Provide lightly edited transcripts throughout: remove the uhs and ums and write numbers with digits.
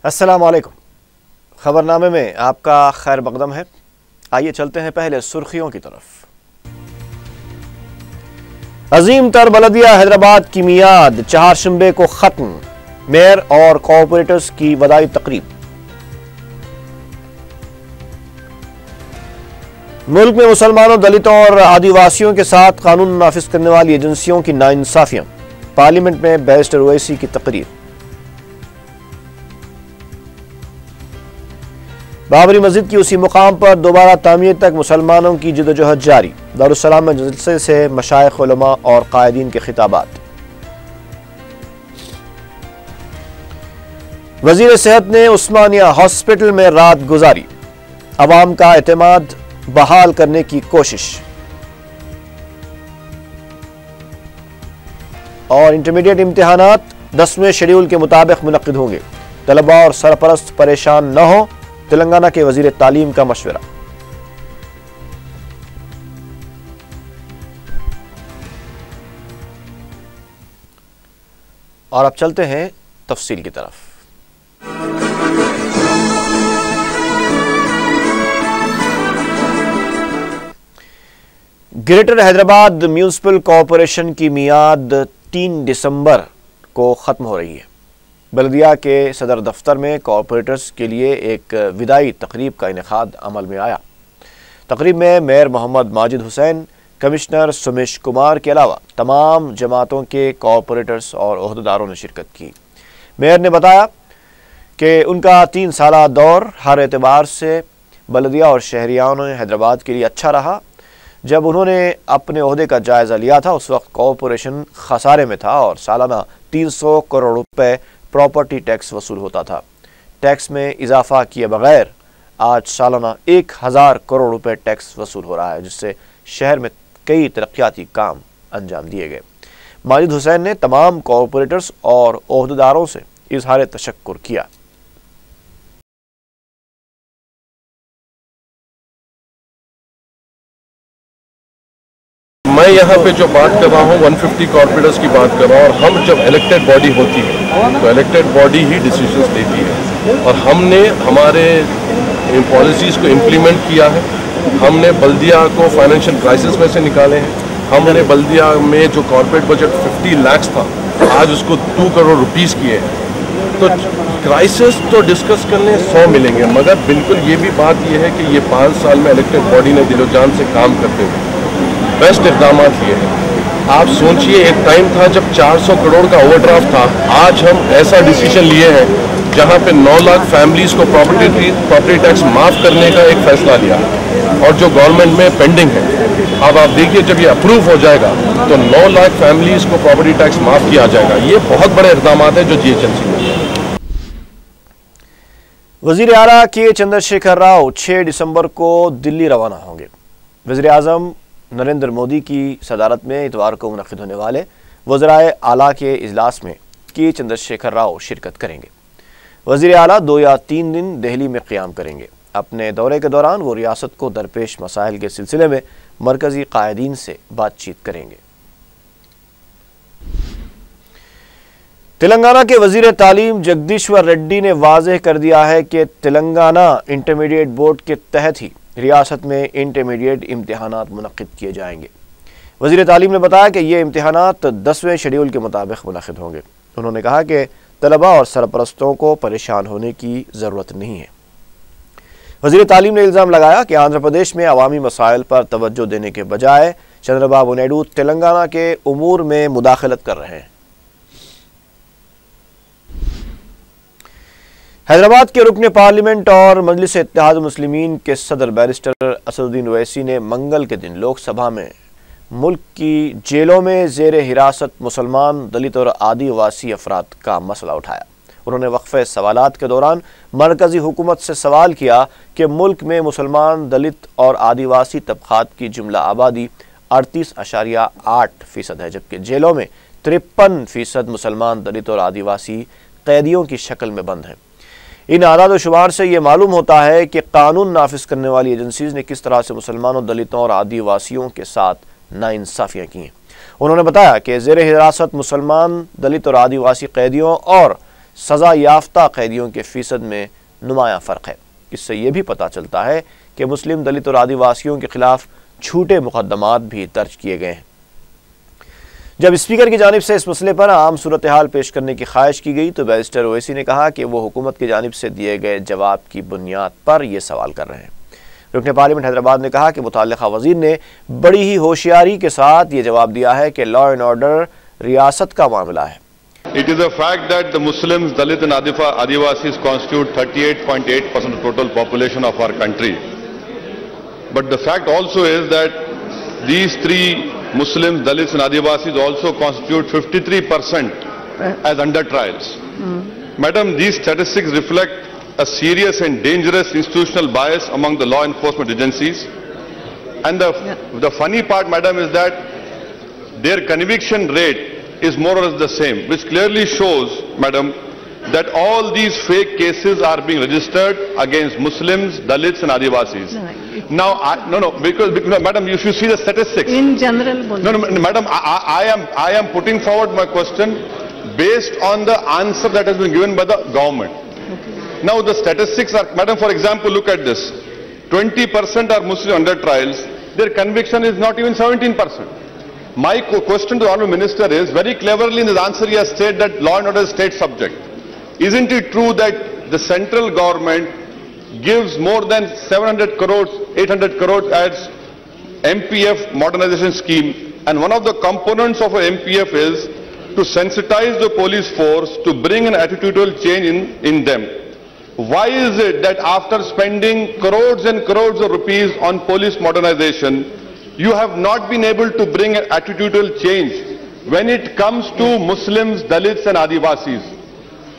अस्सलाम वालेकुम। खबरनामे में आपका खैर मकदम है। आइए चलते हैं पहले सुर्खियों की तरफ। अजीम तर बलदिया हैदराबाद की मियाद चारशंबे को खत्म, मेयर और कॉरपोरेटर्स की बधाई तकरीब। मुल्क में मुसलमानों, दलितों और आदिवासियों के साथ कानून नाफिज करने वाली एजेंसियों की नाइंसाफियां, पार्लियामेंट में बैरिस्टर ओवैसी की तकरीर। बाबरी मस्जिद की उसी मुकाम पर दोबारा तामीर तक मुसलमानों की जदोजहद जारी। दारुस्सलाम में जलसे से मशाइख, उलमा और कायदीन के खिताबात। वजीर सेहत ने उस्मानिया हॉस्पिटल में रात गुजारी। अवाम का एतमाद बहाल करने की कोशिश। और इंटरमीडिएट इम्तिहानात 10वें शेड्यूल के मुताबिक मुनक्किद होंगे। तलबा और सरपरस्त परेशान न हो, तेलंगाना के वजीर तालीम का मशवरा। और अब चलते हैं तफसील की तरफ। ग्रेटर हैदराबाद म्यूनिसिपल कॉरपोरेशन की मियाद 3 दिसंबर को खत्म हो रही है। बल्दिया के सदर दफ्तर में कॉरपोरेटर्स के लिए एक विदाई तकरीब का इनेकाद अमल में आया। तकरीब में मेयर मोहम्मद माजिद हुसैन, कमिश्नर सुमेश कुमार के अलावा तमाम जमातों के कॉरपोरेटर्स और ओहदेदारों ने शिरकत की। मेयर ने बताया कि उनका 3 साला दौर हर एतबार से बल्दिया और शहरियानों ने हैदराबाद के लिए अच्छा रहा। जब उन्होंने अपने ओहदे का जायज़ा लिया था उस वक्त कॉरपोरेशन खसारे में था और सालाना 300 करोड़ रुपए प्रॉपर्टी टैक्स वसूल होता था। टैक्स में इजाफा किए बगैर आज सालाना 1000 करोड़ रुपए टैक्स वसूल हो रहा है, जिससे शहर में कई तरक्याती काम अंजाम दिए गए। माजिद हुसैन ने तमाम कॉरपोरेटर्स और ओहदेदारों से इजहार तशक्कुर किया। मैं यहाँ पे जो बात कर रहा हूँ 150 कॉर्पोरेटर्स की बात कर रहा हूँ, और हम जब इलेक्टेड बॉडी होती है तो इलेक्टेड बॉडी ही डिसीजंस लेती है, और हमने हमारे पॉलिसीज़ को इम्प्लीमेंट किया है। हमने बल्दिया को फाइनेंशियल क्राइसिस में से निकाले हैं। हमने बल्दिया में जो कॉर्पोरेट बजट 50 लाख था आज उसको 2 करोड़ रुपीस किए हैं। तो क्राइसिस तो डिस्कस करने 100 मिलेंगे, मगर बिल्कुल ये भी बात ये है कि ये 5 साल में इलेक्टेड बॉडी ने दिलो जान से काम करते हुए बेस्ट इक़दाम लिए हैं। आप सोचिए, एक टाइम था जब 400 करोड़ का ओवरड्राफ्ट था, आज हम ऐसा डिसीजन लिए हैं जहां पे 9 लाख फैमिलीज़ को प्रॉपर्टी टैक्स माफ़ करने का एक फैसला लिया, और जो गवर्नमेंट में पेंडिंग है। अब आप देखिए, जब ये अप्रूव हो जाएगा तो 9 लाख फैमिलीज़ को प्रॉपर्टी टैक्स माफ़ किया जाएगा। ये बहुत बड़े इक़दाम हैं जो GHMC में। वज़ीर आला के चंद्रशेखर राव 6 दिसंबर को दिल्ली रवाना होंगे। वज़ीर आज़म नरेंद्र मोदी की सदारत में इतवार को मुनक़िद होने वाले वज़राए आला के इजलास में के चंद्रशेखर राव शिरकत करेंगे। वज़ीर आला 2 या 3 दिन दिल्ली में क़याम करेंगे। अपने दौरे के दौरान वो रियासत को दरपेश मसाइल के सिलसिले में मरकज़ी कायदीन से बातचीत करेंगे। तेलंगाना के वज़ीर तालीम जगदीश्वर रेड्डी ने वाज़ेह कर दिया है कि तेलंगाना इंटरमीडिएट बोर्ड के तहत ही रियासत में इंटरमीडिएट इम्तिहानात मुनक़्क़िद किए जाएंगे। वज़ीर तालीम ने बताया कि ये इम्तिहानात 10वें शेड्यूल के मुताबिक मुनक़्क़िद होंगे। उन्होंने कहा कि तलबा और सरपरस्तों को परेशान होने की ज़रूरत नहीं है। वज़ीर तालीम ने इल्ज़ाम लगाया कि आंध्र प्रदेश में अवामी मसाइल पर तवज्जो देने के बजाय चंद्रबाबू नायडू तेलंगाना के उमूर में मुदाखलत कर रहे हैं। हैदराबाद के रुकने पार्लियामेंट और मजलिस इत्तेहाद मुस्लिमीन के सदर बैरिस्टर असदुद्दीन ओवैसी ने मंगल के दिन लोकसभा में मुल्क की जेलों में ज़ेर हिरासत मुसलमान, दलित और आदिवासी अफराद का मसला उठाया। उन्होंने वक्फे सवालात के दौरान मरकज़ी हुकूमत से सवाल किया कि मुल्क में मुसलमान, दलित और आदिवासी तबक़ात की जुमला आबादी 38.8% है, जबकि जेलों में 53% मुसलमान, दलित और आदिवासी कैदियों की शक्ल में बंद हैं। इन आदाद व शुमार से ये मालूम होता है कि कानून नाफिज करने वाली एजेंसीज ने किस तरह से मुसलमानों, दलितों और आदिवासियों के साथ नाइंसाफियाँ की हैं। उन्होंने बताया कि ज़ेर हिरासत मुसलमान, दलित और आदिवासी कैदियों और सज़ा याफ्ता कैदियों के फ़ीसद में नुमायाँ फ़र्क है। इससे ये भी पता चलता है कि मुस्लिम, दलित और आदिवासियों के खिलाफ झूठे मुकदमात भी दर्ज किए गए हैं। जब स्पीकर की जानिब से इस मसले पर आम सूरत हाल पेश करने की ख्वाहिश की गई तो बैरिस्टर ओवैसी ने कहा कि वो हुकूमत की जानिब से दिए गए जवाब की बुनियाद पर यह सवाल कर रहे हैं। रुकन पार्लियामेंट हैदराबाद ने कहा कि मुतल्लिका वज़ीर ने बड़ी ही होशियारी के साथ ये जवाब दिया है कि लॉ एंड ऑर्डर रियासत का मामला है। It is a fact that the Muslims, Dalit and Adivasis constitute 38.8% of total population of our country. But the fact also is that these three Muslims, Dalits and Adivasis also constitute 53% as under trials. Madam, these statistics reflect a serious and dangerous institutional bias among the law enforcement agencies. And the funny part, madam, is that their conviction rate is more or less the same, which clearly shows, madam, that all these fake cases are being registered against Muslims, Dalits and Adivasis. Because madam, if you see the statistics. In general. Madam, I am putting forward my question based on the answer that has been given by the government. Okay. Now the statistics are, madam, for example, look at this. 20% are Muslim under trials. Their conviction is not even 17%. My question to the Honourable Minister is, very cleverly in his answer he has stated that law and order is state subject. Isn't it true that the central government gives more than 700 crores, 800 crores as MPF modernization scheme, and one of the components of a MPF is to sensitize the police force to bring an attitudinal change in them. Why is it that after spending crores and crores of rupees on police modernization, you have not been able to bring an attitudinal change when it comes to Muslims, Dalits and Adivasis?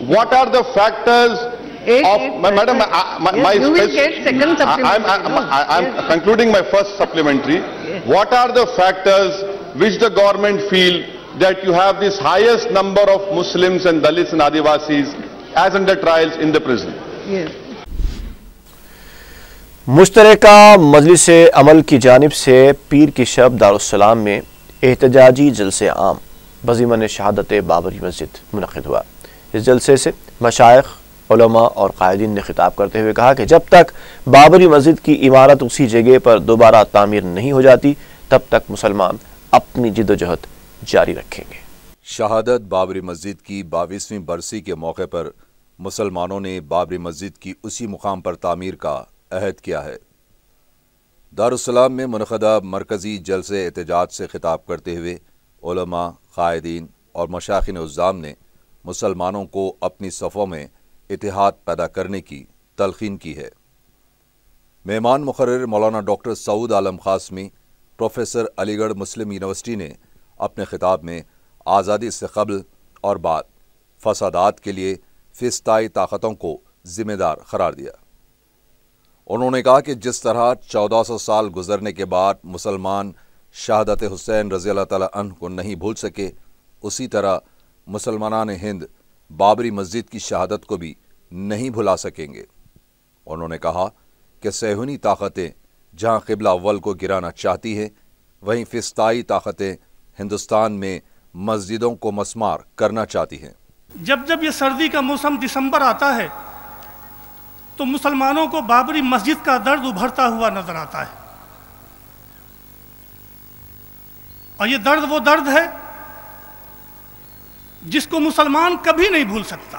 What are the factors madam, you will get second supplementary. I'm concluding my first supplementary. Yes. What are the factors which the government feel that you have this highest number of Muslims and Dalits and Adivasis as under trials in the prison? Yes. मुश्तरका मजलिस अमल की जानिब से पीर की शब Darussalam में एहतजाजी जलसे आम बज़ीमन शहादत बाबरी मस्जिद मुनक़िद हुआ। इस जलसे से मशाइख, उलमा और कायदीन ने खिताब करते हुए कहा कि जब तक बाबरी मस्जिद की इमारत उसी जगह पर दोबारा तामीर नहीं हो जाती तब तक मुसलमान अपनी जिद्दोजहद जारी रखेंगे। शहादत बाबरी मस्जिद की 22वीं बरसी के मौके पर मुसलमानों ने बाबरी मस्जिद की उसी मुकाम पर तामीर का अहद किया है। दारुस्सलाम में मुनक़दा मरकज़ी जलसे एहतजाज से खिताब करते हुए उलमा, कायदीन और मशाइख़िन उज़्ज़ाम ने मुसलमानों को अपनी सफ़ों में इत्तेहाद पैदा करने की तलक़ीन की है। मेहमान मुक़र्रिर मौलाना डॉक्टर सऊद आलम क़ासमी, प्रोफेसर, अलीगढ़ मुस्लिम यूनिवर्सिटी ने अपने ख़िताब में आज़ादी से क़ब्ल और बाद फ़सादात के लिए फ़िस्ताई ताक़तों को ज़िम्मेदार करार दिया। उन्होंने कहा कि जिस तरह 1400 साल गुजरने के बाद मुसलमान शहादत हुसैन रज़ी अल्लाह तआला अन्हु को नहीं भूल सके, उसी तरह मुसलमानान हिंद बाबरी मस्जिद की शहादत को भी नहीं भुला सकेंगे। उन्होंने कहा कि सहूनी ताकतें जहां क़िबला अव्वल को गिराना चाहती हैं, वहीं फ़िस्ताई ताकतें हिंदुस्तान में मस्जिदों को मस्मार करना चाहती हैं। जब जब ये सर्दी का मौसम दिसंबर आता है तो मुसलमानों को बाबरी मस्जिद का दर्द उभरता हुआ नजर आता है, और ये दर्द वो दर्द है जिसको मुसलमान कभी नहीं भूल सकता।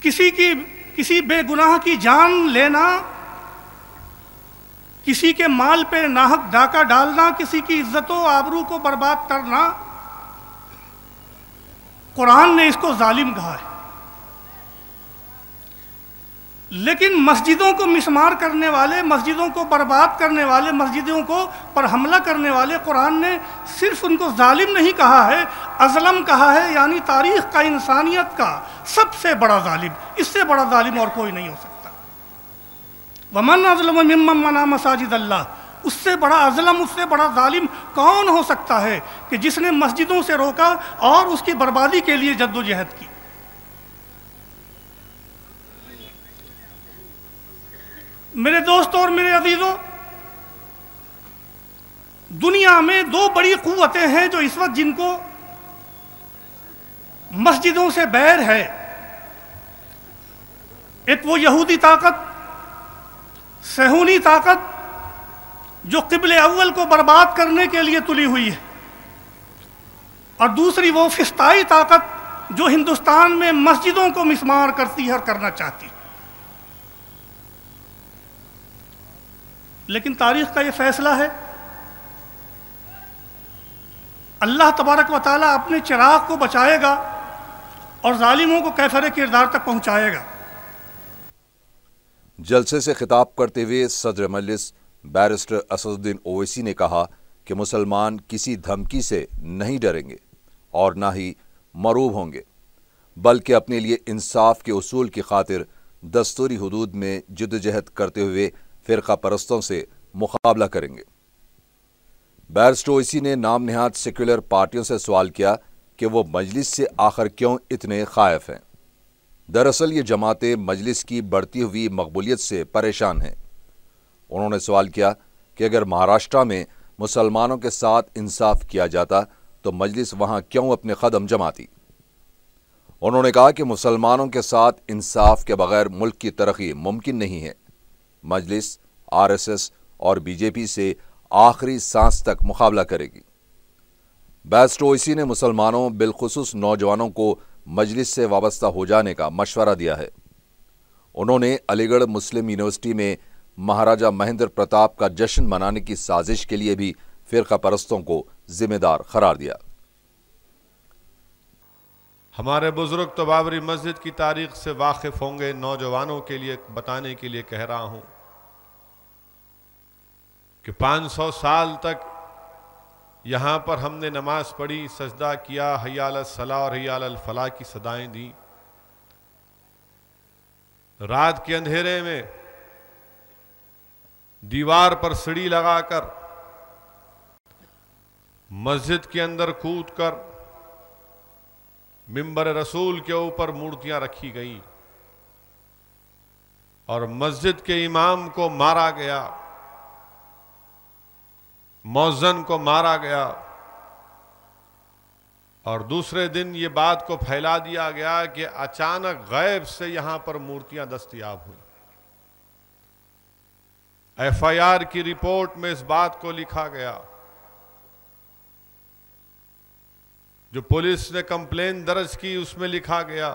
किसी बेगुनाह की जान लेना, किसी के माल पे नाहक डाका डालना, किसी की इज्जतों आबरू को बर्बाद करना, कुरान ने इसको जालिम कहा है। लेकिन मस्जिदों को मिसमार करने वाले, मस्जिदों को बर्बाद करने वाले, मस्जिदों को पर हमला करने वाले, कुरान ने सिर्फ उनको जालिम नहीं कहा है, अज़लम कहा है, यानी तारीख़ का, इंसानियत का सबसे बड़ा जालिम। इससे बड़ा जालिम और कोई नहीं हो सकता। वमन अज़लम मिम्मन मना मसाजिद अल्लाह, उससे बड़ा अज़लम, उससे बड़ा जालिम कौन हो सकता है कि जिसने मस्जिदों से रोका और उसकी बर्बादी के लिए जद्दोजहद की। मेरे दोस्तों और मेरे अजीजों, दुनिया में दो बड़ी कुव्वतें हैं जो इस वक्त जिनको मस्जिदों से बैर है। एक वो यहूदी ताकत, सहूनी ताकत जो क़िबले अव्वल को बर्बाद करने के लिए तुली हुई है, और दूसरी वो फिस्ताई ताकत जो हिंदुस्तान में मस्जिदों को मिस्मार करती है और करना चाहती है। लेकिन तारीख का ये फैसला है, अल्लाह तबारक व तआला अपने चिराग को बचाएगा और जालिमों को कैफरे किरदार तक पहुंचाएगा। जलसे से खिताब करते हुए सदर मजलिस बैरिस्टर असदुद्दीन ओवैसी ने कहा कि मुसलमान किसी धमकी से नहीं डरेंगे और ना ही मरूब होंगे, बल्कि अपने लिए इंसाफ के उसूल की खातिर दस्तूरी हुदूद में जिद्दोजहद करते हुए फ़िरका परस्तों से मुकाबला करेंगे। बैरिस्टर ओवैसी ने नाम नहाद सेक्युलर पार्टियों से सवाल किया कि वो मजलिस से आखिर क्यों इतने खायफ हैं। दरअसल ये जमातें मजलिस की बढ़ती हुई मकबूलियत से परेशान हैं। उन्होंने सवाल किया कि अगर महाराष्ट्र में मुसलमानों के साथ इंसाफ किया जाता तो मजलिस वहां क्यों अपने कदम जमाती। उन्होंने कहा कि मुसलमानों के साथ इंसाफ के बगैर मुल्क की तरक्की मुमकिन नहीं है। मजलिस आरएसएस और बीजेपी से आखिरी सांस तक मुकाबला करेगी। बैरिस्टर ओवैसी ने मुसलमानों बिलखुसूस नौजवानों को मजलिस से वाबस्ता हो जाने का मशवरा दिया है। उन्होंने अलीगढ़ मुस्लिम यूनिवर्सिटी में महाराजा महेंद्र प्रताप का जश्न मनाने की साजिश के लिए भी फ़िरका परस्तों को जिम्मेदार करार दिया। हमारे बुजुर्ग तो बाबरी मस्जिद की तारीख से वाकिफ होंगे। नौजवानों के लिए बताने के लिए कह रहा हूं कि 500 साल तक यहां पर हमने नमाज पढ़ी, सजदा किया, हय्या अल सलाह और हय्या अल फलाह की सदाएं दी। रात के अंधेरे में दीवार पर सीढ़ी लगाकर मस्जिद के अंदर कूदकर मिंबर रसूल के ऊपर मूर्तियां रखी गई और मस्जिद के इमाम को मारा गया, मौज़न को मारा गया। और दूसरे दिन ये बात को फैला दिया गया कि अचानक गैब से यहां पर मूर्तियां दस्तयाब हुई। एफआईआर की रिपोर्ट में इस बात को लिखा गया, जो पुलिस ने कंप्लेन दर्ज की उसमें लिखा गया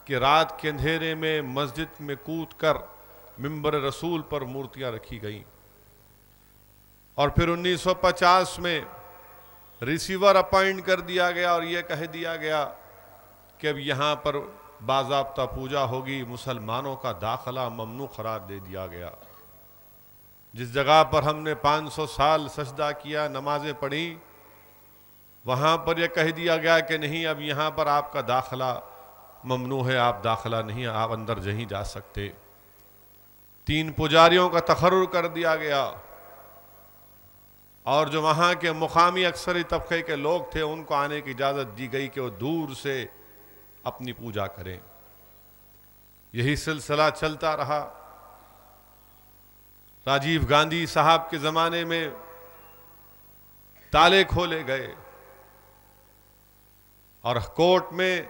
कि रात के अंधेरे में मस्जिद में कूदकर मिंबर रसूल पर मूर्तियां रखी गई। और फिर 1950 में रिसीवर अपॉइंट कर दिया गया और यह कह दिया गया कि अब यहां पर बाज़ाब्ता पूजा होगी, मुसलमानों का दाखिला ममनू करार दे दिया गया। जिस जगह पर हमने 500 साल सजदा किया, नमाजें पढ़ी, वहां पर यह कह दिया गया कि नहीं, अब यहां पर आपका दाखिला ममनू है, आप दाखिला नहीं, आप अंदर नहीं जा सकते। 3 पुजारियों का तकर्रुर कर दिया गया और जो वहां के मुकामी अक्सरी तबके के लोग थे उनको आने की इजाजत दी गई कि वो दूर से अपनी पूजा करें। यही सिलसिला चलता रहा। राजीव गांधी साहब के जमाने में ताले खोले गए और कोर्ट में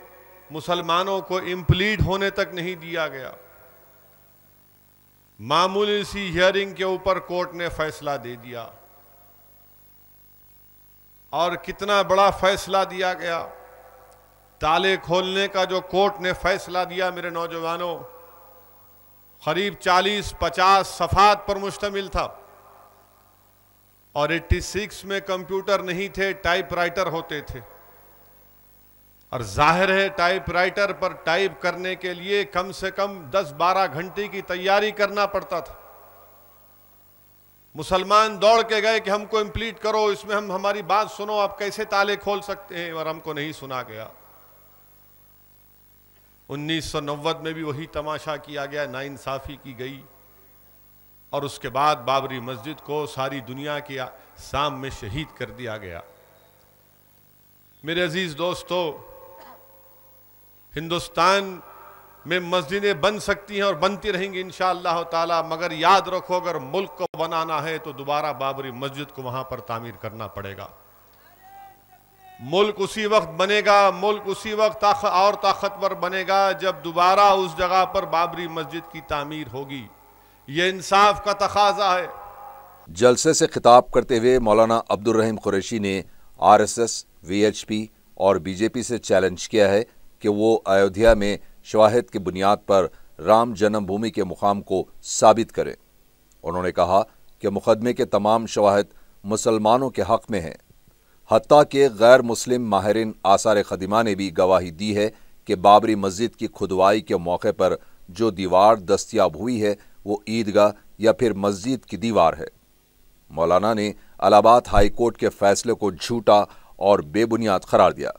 मुसलमानों को इम्प्लीड होने तक नहीं दिया गया। मामूली सी हियरिंग के ऊपर कोर्ट ने फैसला दे दिया। और कितना बड़ा फैसला दिया गया। ताले खोलने का जो कोर्ट ने फैसला दिया मेरे नौजवानों, करीब 40-50 सफ़ात पर मुश्तमिल था और 86 में कंप्यूटर नहीं थे, टाइपराइटर होते थे। और जाहिर है टाइपराइटर पर टाइप करने के लिए कम से कम 10-12 घंटे की तैयारी करना पड़ता था। मुसलमान दौड़ के गए कि हमको इम्प्लीट करो, इसमें हम हमारी बात सुनो, आप कैसे ताले खोल सकते हैं, और हमको नहीं सुना गया। 1990 में भी वही तमाशा किया गया, नाइंसाफी की गई और उसके बाद बाबरी मस्जिद को सारी दुनिया के सामने शहीद कर दिया गया। मेरे अजीज दोस्तों, हिंदुस्तान में मस्जिदें बन सकती हैं और बनती रहेंगी इंशाअल्लाह ताला, मगर याद रखो अगर मुल्क को बनाना है तो दोबारा बाबरी मस्जिद को वहां पर तामीर करना पड़ेगा। मुल्क उसी वक्त बनेगा, मुल्क उसी वक्त और ताकतवर बनेगा जब दोबारा उस जगह पर बाबरी मस्जिद की तामीर होगी। ये इंसाफ का तकाजा है। जलसे से खिताब करते हुए मौलाना अब्दुल रहीम कुरैशी ने RSS, VHP और BJP से चैलेंज किया है कि वो अयोध्या में शवाहिद की बुनियाद पर राम जन्मभूमि के मुकाम को साबित करें। उन्होंने कहा कि मुकदमे के तमाम शवाहिद मुसलमानों के हक में हैं। हत्ता के गैर मुस्लिम माहिरीन आसार ख़दीमा ने भी गवाही दी है कि बाबरी मस्जिद की खुदवाई के मौके पर जो दीवार दस्तयाब हुई है वो ईदगाह या फिर मस्जिद की दीवार है। मौलाना ने इलाहाबाद हाई कोर्ट के फैसले को झूठा और बेबुनियाद करार दिया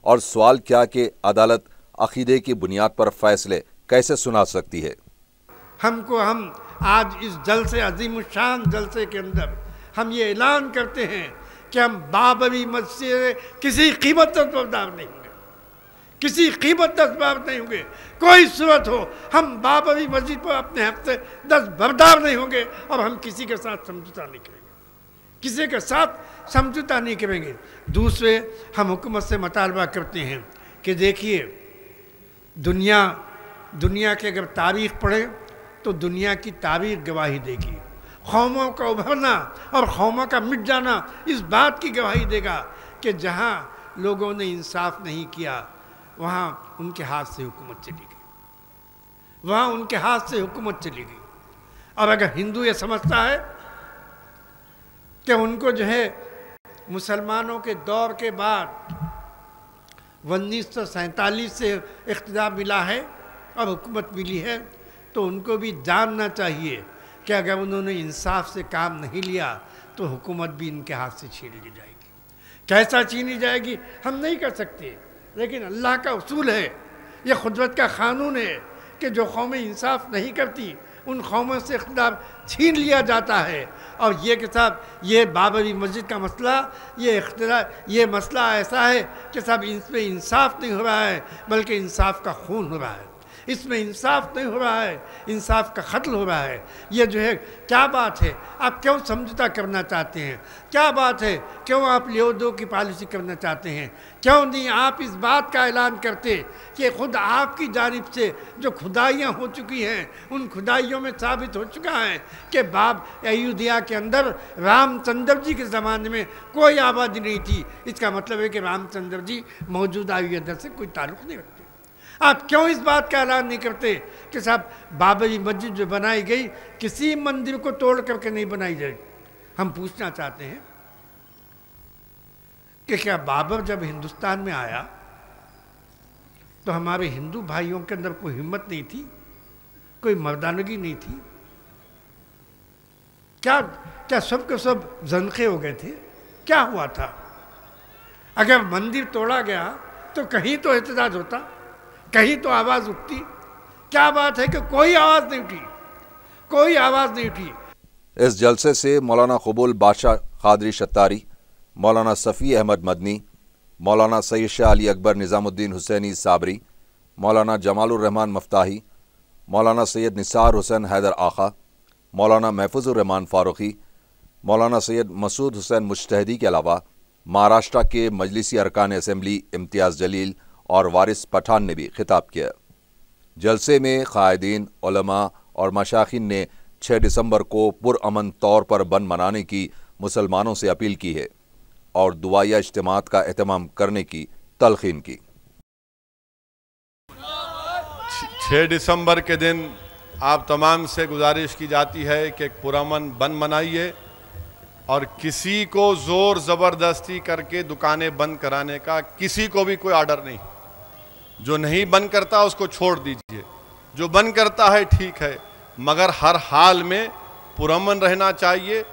और सवाल किया कि अदालत अकीदे की बुनियाद पर फैसले कैसे सुना सकती है। हम आज इस जलसे अजीमुशान जलसे के अंदर हम ये ऐलान करते हैं कि हम बाबरी मस्जिद से किसी कीमत तक बर्दाश्त नहीं होंगे, किसी कीमत तक बर्दाश्त नहीं होंगे। कोई सूरत हो हम बाबरी मस्जिद पर अपने हक से दस्तबरदार नहीं होंगे और हम किसी के साथ समझौता नहीं करेंगे, किसी के साथ समझौता नहीं करेंगे। दूसरे, हम हुकूमत से मुतालबा करते हैं कि देखिए दुनिया की अगर तारीख पढ़े तो दुनिया की तारीख गवाही देगी। कौमों का उभरना और कौमों का मिट जाना इस बात की गवाही देगा कि जहाँ लोगों ने इंसाफ नहीं किया वहाँ उनके हाथ से हुकूमत चली गई, वहाँ उनके हाथ से हुकूमत चली गई। और अगर हिंदू ये समझता है कि उनको जो है मुसलमानों के दौर के बाद 1947 से इख्तियार मिला है और हुकूमत मिली है, तो उनको भी जानना चाहिए कि अगर उन्होंने इंसाफ से काम नहीं लिया तो हुकूमत भी इनके हाथ से छीन ली जाएगी। कैसा छीनी जाएगी हम नहीं कर सकते, लेकिन अल्लाह का उसूल है, यह खुदरत का कानून है कि जो कौमें इंसाफ नहीं करती उन कौमों से इख्तियार छीन लिया जाता है। और ये के साथ ये बाबरी मस्जिद का मसला, ये मसला ऐसा है कि साहब इसमें इंसाफ नहीं हो रहा है बल्कि इंसाफ का खून हो रहा है। इसमें इंसाफ नहीं हो रहा है, इंसाफ का कत्ल हो रहा है। ये जो है क्या बात है, आप क्यों समझौता करना चाहते हैं? क्या बात है, क्यों आप लियो दो की पॉलिसी करना चाहते हैं? क्यों नहीं आप इस बात का ऐलान करते कि खुद आपकी जानिब से जो खुदाइयाँ हो चुकी हैं उन खुदाइयों में साबित हो चुका है कि अयोध्या के अंदर रामचंद्र जी के ज़माने में कोई आबादी नहीं थी। इसका मतलब है कि रामचंद्र जी मौजूदा अयोध्या से कोई ताल्लुक़ नहीं रखते। आप क्यों इस बात का ऐलान नहीं करते कि साहब बाबरी मस्जिद जो बनाई गई किसी मंदिर को तोड़ करके नहीं बनाई जाए? हम पूछना चाहते हैं कि क्या बाबर जब हिंदुस्तान में आया तो हमारे हिंदू भाइयों के अंदर कोई हिम्मत नहीं थी, कोई मर्दानगी नहीं थी? क्या सब के सब जनखे हो गए थे? क्या हुआ था? अगर मंदिर तोड़ा गया तो कहीं तो एहतजाज होता, कहीं तो आवाज उठती। क्या बात है कि कोई आवाज नहीं उठी, कोई आवाज नहीं उठी। इस जलसे से मौलाना कबूल बादशाह कादरी शत्तारी, मौलाना सफ़ी अहमद मदनी, मौलाना सैयद शाह अली अकबर निज़ामुद्दीन हुसैनी साबरी, मौलाना जमालुर रहमान मफ्ताही, मौलाना सैयद निसार हुसैन हैदर आखा, मौलाना महफूजुर रहमान फारूकी, मौलाना सैयद मसूद हुसैन मुज्तहिदी के अलावा महाराष्ट्र के मजलिसी अरकान असम्बली इम्तियाज़ जलील और वारिस पठान ने भी खिताब किया। जलसे में कायदीन, उलमा और मशाखिन ने 6 दिसंबर को पुरअमन तौर पर बंद मनाने की मुसलमानों से अपील की है और दुआया इज्तिमात का एहतमाम करने की तलखीन की। 6 दिसंबर के दिन आप तमाम से गुजारिश की जाती है कि पुरअमन बंद मनाइए और किसी को जोर ज़बरदस्ती करके दुकानें बंद कराने का किसी को भी कोई आर्डर नहीं। जो नहीं बंद करता उसको छोड़ दीजिए, जो बंद करता है ठीक है, मगर हर हाल में पुरअमन रहना चाहिए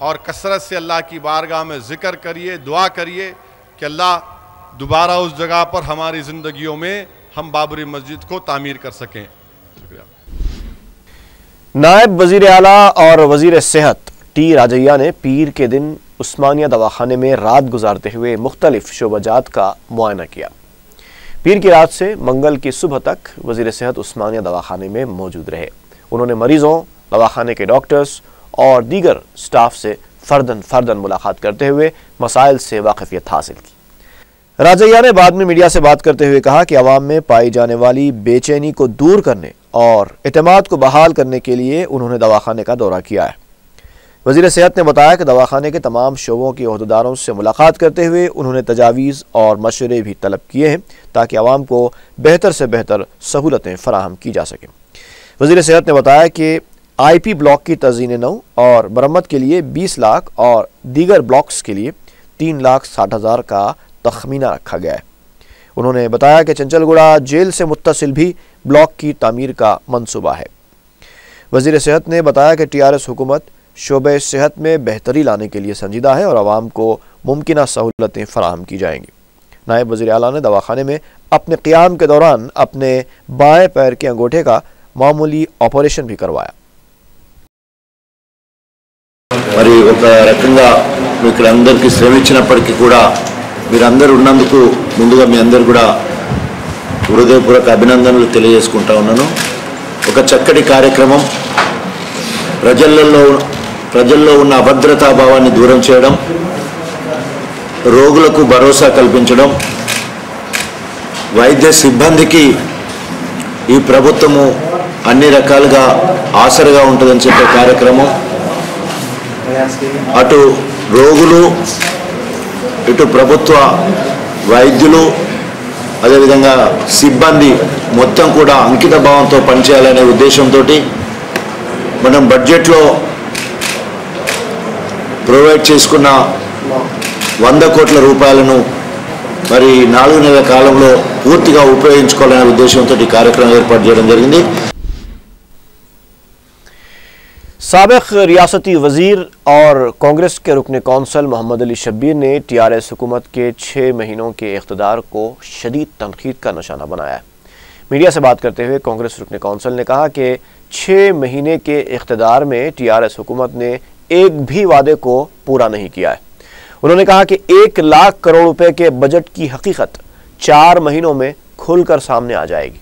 और कसरत से अल्लाह की बारगाह में ज़िक्र करिए, दुआ करिए कि अल्लाह दोबारा उस जगह पर हमारी ज़िंदगियों में हम बाबरी मस्जिद को तामीर कर सकें। शुक्रिया। नायब वज़ीर आला और वज़ीर सेहत टी राजैया ने पीर के दिन उस्मानिया दवाखाने में रात गुजारते हुए मुख्तलिफ शोबाजात का मुआयना किया। पीर की रात से मंगल की सुबह तक वज़ीर सेहत उस्मानिया दवाखाने में मौजूद रहे। उन्होंने मरीजों, दवाखाने के डॉक्टर्स और दीगर स्टाफ से फर्दन मुलाकात करते हुए मसाइल से वाकफियत हासिल की। राजैया ने बाद में मीडिया से बात करते हुए कहा कि अवाम में पाई जाने वाली बेचैनी को दूर करने और एतमाद को बहाल करने के लिए उन्होंने दवाखाने का दौरा किया है। वज़ीर सेहत ने बताया कि दवाखाने के तमाम शोबों के ओहदेदारों से मुलाकात करते हुए उन्होंने तजावीज़ और मशवरे भी तलब किए हैं ताकि आवाम को बेहतर से बेहतर सहूलतें फराहम की जा सकें। वज़ीर सेहत ने बताया कि IP ब्लॉक की तज़ीन नौ और मरम्मत के लिए 20 लाख और दीगर ब्लॉक्स के लिए 3,60,000 का तखमीना रखा गया है। उन्होंने बताया कि चंचलगुड़ा जेल से मुत्तसिल भी ब्लॉक की तामीर का मंसूबा है। वज़ीर सेहत ने बताया कि TRS हुकूमत शोबे सेहत में बेहतरी लाने के लिए संजीदा है और आवाम को मुमकिना सहूलतें फराहम की जाएंगी। नायब वज़ीर आला ने दवाखाने में अपने क़ियाम के दौरान अपने बाएं पैर के अंगूठे का मामूली ऑपरेशन भी करवाया। మరి ఒక రకంగా ఇక్కడ అందరికీ శ్రమించినప్పటికీ కూడా మీరందరూ ఉన్నందుకు ముందుగా మీ అందరూ కూడా హృదయపూర్వక అభినందనలు తెలియజేసుకుంటా ఉన్నాను। ఒక చక్కటి కార్యక్రమం ప్రజల్లో ఉన్న అభద్రతా భావాన్ని దూరం చేయడం, రోగులకు భరోసా కల్పించడం, వైద్య సిబ్బందికి ఈ ప్రభుత్వము అన్ని రకాలుగా ఆసరగా ఉంటుందని చెప్పే కార్యక్రమం అటు రోగులు ఇటు ప్రభుత్వ వైద్యులు అదేవిధంగా సిబ్బంది మొత్తం కూడా అంకిత భావంతో పనిచేయాలనే ఉద్దేశంతో మనం బడ్జెట్లో ప్రొవైడ్ చేసుకున్న 100 కోట్ల రూపాయలను మరి 4 నెలల కాలంలో పూర్తిగా ఉపయోగించుకోవాలనే ఉద్దేశంతో ఈ కార్యక్రమం ఏర్పాటు చేయడం జరిగింది। साबिक रियासती वज़ीर और कांग्रेस के रुकन कौंसल मोहम्मद अली शब्बीर ने TRS हुकूमत के 6 महीनों के इक़्तिदार को शदीद तनकीद का निशाना बनाया है। मीडिया से बात करते हुए कांग्रेस रुकन कौंसल ने कहा कि 6 महीने के इक़्तिदार में TRS हुकूमत ने एक भी वादे को पूरा नहीं किया है। उन्होंने कहा कि 1 लाख करोड़ रुपए के बजट की हकीकत 4 महीनों में खुलकर सामने आ जाएगी।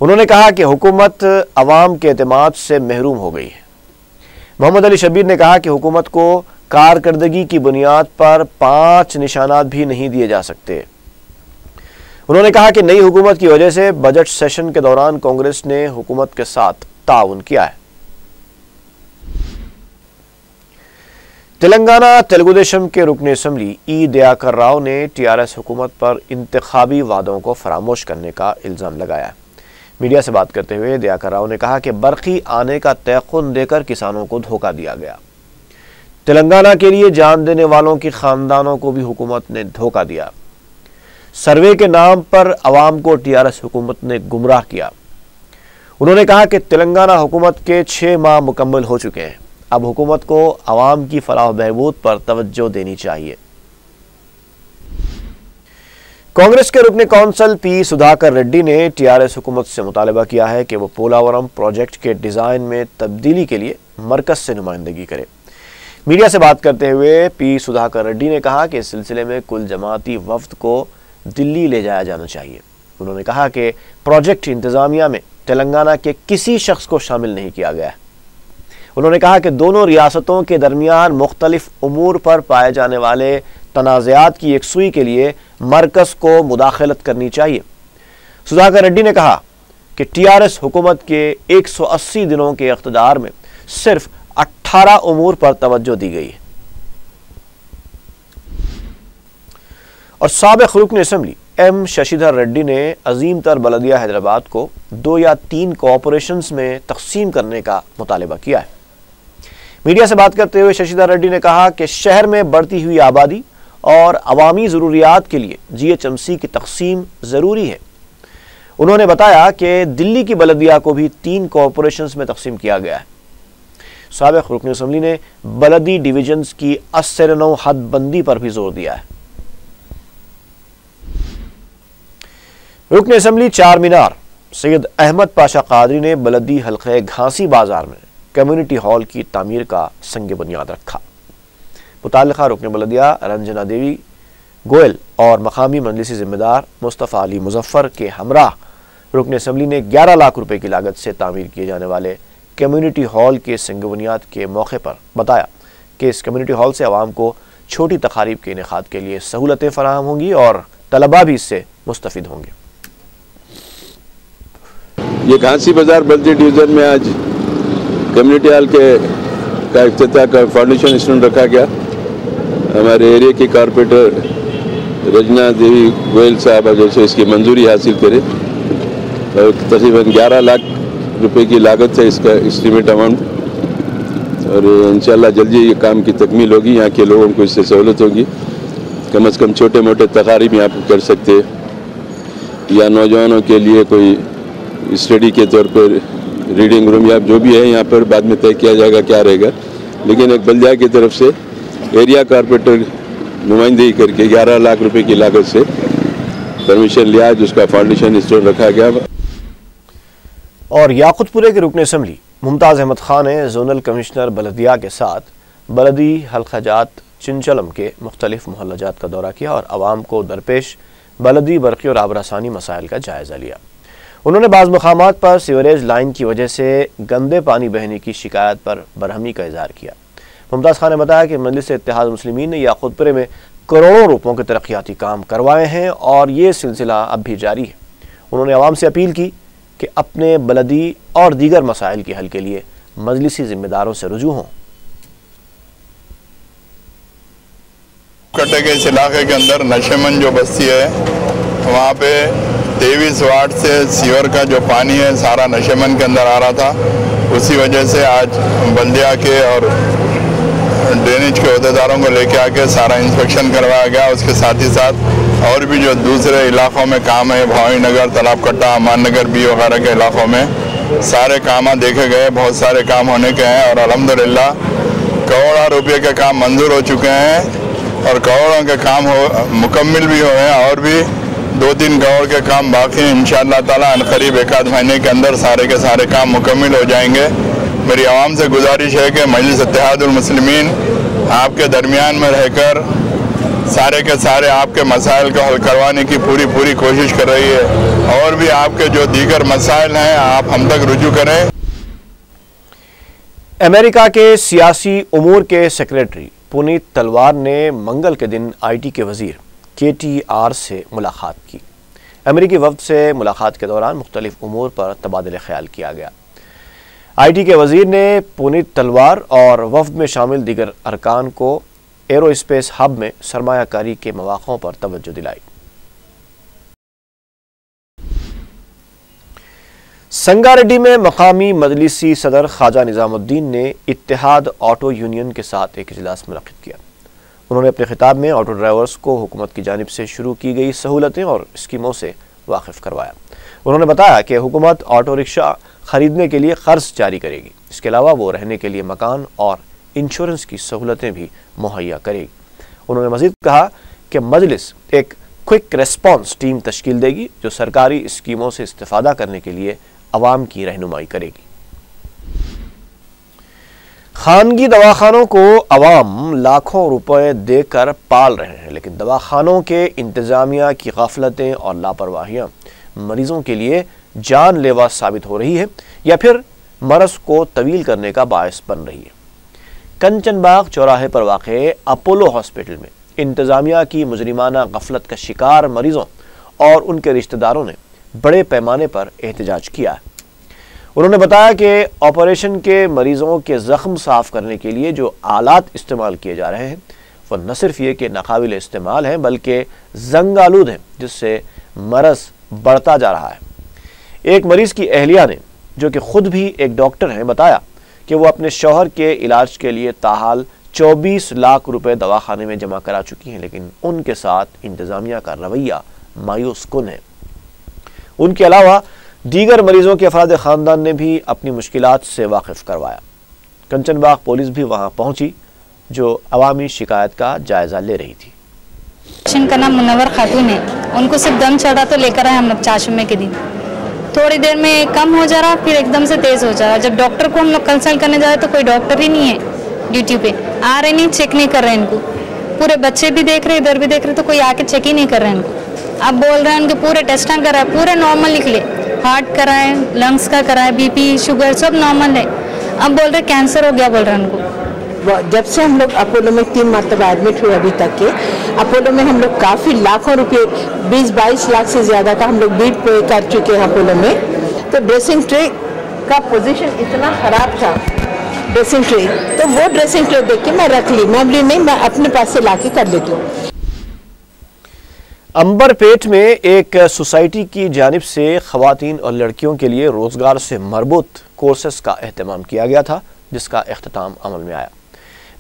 उन्होंने कहा कि हुकूमत अवाम के एतमाद से महरूम हो गई है। मोहम्मद अली शब्बीर ने कहा कि हुकूमत को कारकर्दगी की बुनियाद पर 5 निशानात भी नहीं दिए जा सकते। उन्होंने कहा कि नई हुकूमत की वजह से बजट सेशन के दौरान कांग्रेस ने हुकूमत के साथ ताउन किया है। तेलंगाना तेलुगुदेशम के रुकन असम्बली ई दयाकर राव ने TRS हुकूमत पर इंतखाबी वादों को फरामोश करने का इल्ज़ाम लगाया। मीडिया से बात करते हुए दयाकर राव ने कहा कि बरक़ी आने का तयक़ुन देकर किसानों को धोखा दिया गया। तेलंगाना के लिए जान देने वालों के ख़ानदानों को भी हुकूमत ने धोखा दिया। सर्वे के नाम पर अवाम को TRS हुकूमत ने गुमराह किया। उन्होंने कहा कि तेलंगाना हुकूमत के 6 माह मुकम्मल हो चुके हैं। अब हुकूमत को अवाम की फलाह बहबूद पर तवज्जो देनी चाहिए। कांग्रेस के रुकन कौंसल P सुधाकर रेड्डी ने TRS हुकूमत से मुतालबा किया है कि वो पोलावरम प्रोजेक्ट के डिज़ाइन में तब्दीली के लिए मरकज़ से नुमाइंदगी करे। मीडिया से बात करते हुए P सुधाकर रेड्डी ने कहा कि इस सिलसिले में कुल जमाती वफ्द को दिल्ली ले जाया जाना चाहिए। उन्होंने कहा कि प्रोजेक्ट इंतज़ामिया में तेलंगाना के किसी शख्स को शामिल नहीं किया गया है। उन्होंने कहा कि दोनों रियासतों के दरमियान मुख्तलिफ उमूर पर पाए जाने वाले तनाज़ात की यकसुई के लिए मरकज़ को मुदाखलत करनी चाहिए। सुधाकर रेड्डी ने कहा कि TRS हुकूमत के 180 दिनों के इक़्तिदार में सिर्फ 18 उमूर पर तवज्जो दी गई है। और साबिक़ रुकन असम्बली M शशिधर रेड्डी ने अजीम तर बलदिया हैदराबाद को 2 या 3 कॉरपोरेशंस में तकसीम करने का मुतालबा किया है। मीडिया से बात करते हुए शशिधर रेड्डी ने कहा कि शहर में बढ़ती हुई आबादी और अवामी ज़रूरियात के लिए GHMC की तकसीम ज़रूरी है। उन्होंने बताया कि दिल्ली की बलदिया को भी 3 कॉरपोरेशंस में तकसीम किया गया है। साबिक़ रुकन असम्बली ने बलदी डिवीजन्स की असर-नौ हदबंदी पर भी जोर दिया है। रुकन असम्बली चार मीनार सैयद अहमद पाशा कादरी ने बलदी हल्के घासी बाजार में कम्युनिटी हॉल की तामीर का संग बुनियाद रखा। मुताल्लिक़ा रुकन बलदिया रंजना देवी गोयल और मकामी मजलिसी ज़िम्मेदार मुस्तफ़ा अली मुज़फ़्फ़र के हमराह रुकन असम्बली ने 11 लाख रुपए की लागत से तामीर किए जाने वाले कम्युनिटी हॉल के संग बुनियाद के मौके पर बताया कि इस कम्युनिटी हॉल से आवाम को छोटी तकारीब के इनेकाद के लिए सहूलतें फराहम होंगी और तलबा भी इससे मुस्तफिद होंगे। ये घासी बाजार बल्दी डिवीज़न में आज कम्युनिटी हॉल का इफ्तिताह का फाउंडेशन स्टोन रखा गया। हमारे एरिया की कारपोरेटर रजना देवी गोयल साहब जैसे इसकी मंजूरी हासिल करे और तकरीबन 11 लाख रुपए की लागत है इसका एस्टीमेट अमाउंट, और इंशाल्लाह जल्दी ये काम की तकमील होगी। यहाँ के लोगों को इससे सहूलत होगी। कम से कम छोटे मोटे तकारीब यहाँ पर कर सकते हैं, या नौजवानों के लिए कोई स्टडी के तौर पर रीडिंग रूम या जो भी है यहाँ पर बाद में तय किया जाएगा क्या रहेगा। लेकिन एक बल्दिया की तरफ से एरिया कारपोरेटर नुमाइंदगी करके 11 लाख रुपए की लागत से परमिशन लिया, जिसका फाउंडेशन स्टोन रखा गया। और याकुतपुरे के रुकन असम्बली मुमताज़ अहमद खान ने जोनल कमिश्नर बलदिया के साथ बलदी हल्काजात चिंचलम के मुख्तलिफ मोहल्लाजात का दौरा किया और आवाम को दरपेश बलदी बरक़ी और आबरासानी मसाइल का जायज़ा लिया। उन्होंने बाज़ मकामात पर सीवरेज लाइन की वजह से गंदे पानी बहने की शिकायत पर बरहमी का इज़हार किया। मुमताज़ खान ने बताया कि मजलिस इत्तेहाद मुस्लिमीन ने याकुतपुरे में करोड़ों रुपयों के तरक्याती काम करवाए हैं और ये सिलसिला अब भी जारी है। उन्होंने आवाम से अपील की कि अपने बलदी और दीगर मसाइल के हल के लिए मजलिसी जिम्मेदारों से रुजू हों। कटे के इस इलाके के अंदर नशेमन जो बस्ती है, वहाँ पे 23 वार्ड से सीवर का जो पानी है सारा नशेमन के अंदर आ रहा था। उसी वजह से आज बल्दिया के और ड्रेनेज के अहदेदारों को लेके आके सारा इंस्पेक्शन करवाया गया। उसके साथ ही साथ और भी जो दूसरे इलाकों में काम है, भावी नगर, तालाब कट्टा, अमान नगर बी वगैरह के इलाकों में सारे काम देखे गए। बहुत सारे काम होने के हैं और अल्हम्दुलिल्लाह करोड़ों रुपये के काम मंजूर हो चुके हैं और करोड़ों के काम मुकम्मल भी हुए हैं और भी 2-3 करोड़ के काम बाकी हैं। इंशाअल्लाह ताला अनकरीब 1-आध महीने के अंदर सारे के सारे काम मुकम्मल हो जाएंगे। मेरी आवाम से गुजारिश है कि मजलिस इत्तेहादुल मुस्लिमीन आपके दरमियान में रहकर सारे के सारे आपके मसाइल को हल करवाने की पूरी कोशिश कर रही है और भी आपके जो दीगर मसाइल हैं आप हम तक रुजू करें। अमेरिका के सियासी उमूर के सेक्रेटरी पुनीत तलवार ने मंगल के दिन IT के वजीर KTR से मुलाकात की। अमेरिकी वफ्द से मुलाकात के दौरान मुख्तलिफ उमूर पर तबादले ख्याल किया गया। IT के वजीर ने पुनीत तलवार और वफ्द में शामिल दीगर अरकान को एरोस्पेस हब में सरमायाकारी के मौक़ों पर तवज्जो दिलाई। संगारेड्डी में मकामी मजलिसी सदर ख्वाजा निज़ामुद्दीन ने इत्तेहाद ऑटो यूनियन के साथ एक इजलास मुनक़्क़िद किया। उन्होंने अपने खिताब में ऑटो ड्राइवर्स को हुकूमत की जानिब से शुरू की गई सहूलतें और स्कीमों से वाकिफ़ करवाया। उन्होंने बताया कि हुकूमत ऑटो रिक्शा खरीदने के लिए कर्ज जारी करेगी। इसके अलावा वो रहने के लिए मकान और इंश्योरेंस की सहूलतें भी मुहैया करेगी। उन्होंने मज़ीद कहा कि मजलिस एक क्विक रेस्पॉन्स टीम तश्कील देगी जो सरकारी स्कीमों से इस्तेफादा करने के लिए अवाम की रहनुमाई करेगी। खानगी दवाखानों को अवाम लाखों रुपए देकर पाल रहे हैं, लेकिन दवाखानों के इंतजामिया की गफलतें और लापरवाहियाँ मरीजों के लिए जानलेवा साबित हो रही है या फिर मरज को तवील करने का बायस बन रही है। कंचनबाग चौराहे पर वाक़े अपोलो हॉस्पिटल में इंतजामिया की मुजरिमाना गफलत का शिकार मरीजों और उनके रिश्तेदारों ने बड़े पैमाने पर एहतजाज किया है। उन्होंने बताया कि ऑपरेशन के मरीजों के जख्म साफ करने के लिए जो आलात इस्तेमाल किए जा रहे हैं वह न सिर्फ ये कि नाकाबिल इस्तेमाल हैं बल्कि जंग आलूद हैं, जिससे मरज बढ़ता जा रहा है। एक मरीज की अहलिया ने, जो कि खुद भी एक डॉक्टर हैं, बताया कि वो अपने शौहर के इलाज के लिए ताहाल 24 लाख रुपए दवाखाने में जमा करा चुकी हैं, लेकिन उनके साथ इंतजामिया का रवैया मायूस कुन है। उनके अलावा दीगर मरीजों के अफराद ख़ानदान ने भी अपनी मुश्किलात से वाकिफ़ करवाया। कंचनबाग पुलिस भी वहाँ पहुँची जो अवामी शिकायत का जायज़ा ले रही थी। पेशेंट का नाम मुनव्वर खातून है। उनको सिर्फ दम चढ़ा तो लेकर आए हम लोग चाशुमे के दिन। थोड़ी देर में कम हो जा रहा, फिर एकदम से तेज़ हो जा रहा। जब डॉक्टर को हम लोग कंसल्ट करने जा रहे तो कोई डॉक्टर ही नहीं है ड्यूटी पे, आ रहे नहीं, चेक नहीं कर रहे इनको। पूरे बच्चे भी देख रहे, इधर भी देख रहे, तो कोई आके चेक ही नहीं कर रहे इनको। अब बोल रहे हैं उनके पूरे टेस्टां कराए, पूरे नॉर्मल निकले, हार्ट कराए, लंग्स का कराए, BP, शुगर सब नॉर्मल है। अब बोल रहे कैंसर हो गया बोल रहे हैं उनको। जब से हम लोग अपोलो में 3 मरतबा एडमिट हुए अभी तक के, अपोलो में हम लोग काफ़ी लाखों रुपए 20-22 लाख से ज़्यादा का हम लोग बिल पे कर चुके हैं अपोलो में। तो ड्रेसिंग ट्रे का पोजीशन इतना ख़राब था, ड्रेसिंग ट्रे, तो वो ड्रेसिंग ट्रे देख के मैं रख ली, मैं नहीं, मैं अपने पास से ला के कर लेती हूँ। अंबरपेट में एक सोसाइटी की जानिब से ख़वातीन और लड़कियों के लिए रोज़गार से मरबूत कोर्सेस का एहतमाम किया गया था, जिसका इख्तिताम अमल में आया।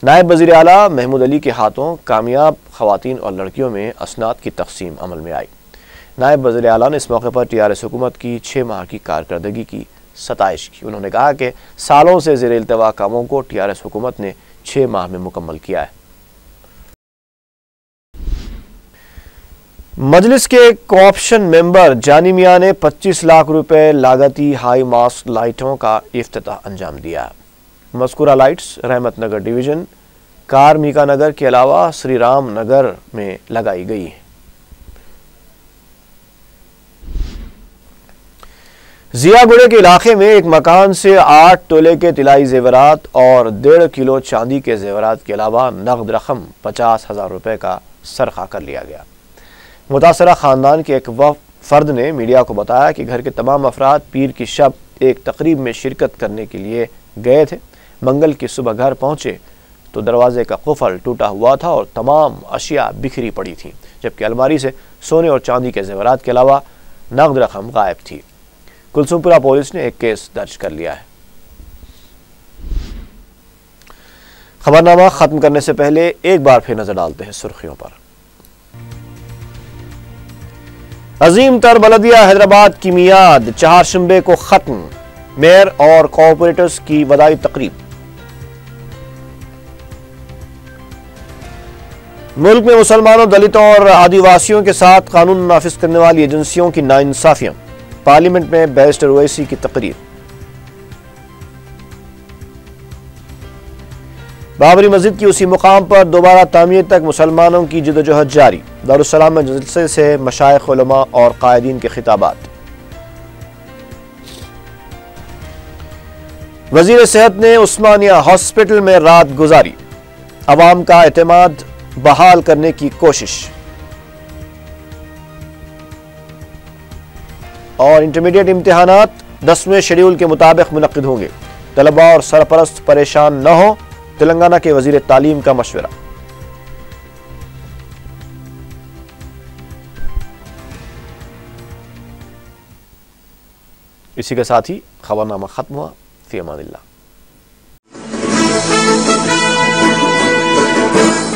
नायब वज़ीर आला महमूद अली के हाथों कामयाब ख़वातीन और लड़कियों में असनाद की तकसीम अमल में आई। नायब वज़ीर आला ने इस मौके पर TRS हुकूमत की 6 माह की कारकर्दगी की सताइश की। उन्होंने कहा कि सालों से ज़ेर इल्तवा कामों को TRS हुकूमत ने 6 माह में मुकम्मल किया है। मजलिस के कोऑप्शन मेंबर जानी मियाँ ने 25 लाख रुपए लागती हाई मास्ट लाइटों का इफ्तिताह अंजाम दिया। मज़कूरा लाइट्स रहमत नगर डिवीज़न, कारमिका नगर के अलावा श्री राम नगर में लगाई गई है। जियागुड़े के इलाके में एक मकान से 8 तोले के तिलाई जेवरात और 1.5 किलो चांदी के जेवरात के अलावा नकद रकम 50,000 रुपए का सरखा कर लिया गया। मुतासरा ख़ानदान के एक फ़र्द ने मीडिया को बताया कि घर के तमाम अफराद पीर की शब एक तकरीब में शिरकत करने के लिए गए थे। मंगल की सुबह घर पहुंचे तो दरवाजे का कुफल टूटा हुआ था और तमाम अशिया बिखरी पड़ी थी, जबकि अलमारी से सोने और चांदी के जेवरात के अलावा नकद रकम गायब थी। कुलसुमपुरा पुलिस ने एक केस दर्ज कर लिया है। खबरनामा खत्म करने से पहले एक बार फिर नजर डालते हैं सुर्खियों पर। अजीम तर बलदिया हैदराबाद की मियाद चारशंबे को खत्म, मेयर और कॉर्पोरेटर्स की वदाई तकरीब। मुल्क में मुसलमानों, दलितों और आदिवासियों के साथ कानून नाफिज करने वाली एजेंसियों की नाइंसाफियां, पार्लियामेंट में बैरिस्टर ओवैसी की तकरीर। बाबरी मस्जिद की उसी मुकाम पर दोबारा तामीर तक मुसलमानों की जदोजहद जारी। दारुस्सलाम में जलसे से मशाइख, उलमा और कायदीन के खिताबात। वजीर सेहत ने उस्मानिया हॉस्पिटल में रात गुजारी। अवाम का एतमाद बहाल करने की कोशिश। और इंटरमीडिएट इम्तिहानात 10वें शेड्यूल के मुताबिक मुनक्किद होंगे। तलबा और सरपरस्त परेशान न हो, तेलंगाना के वजीर तालीम का मशवरा। इसी के साथ ही खबरनामा खत्म हुआ। फी अमानिल्लाह।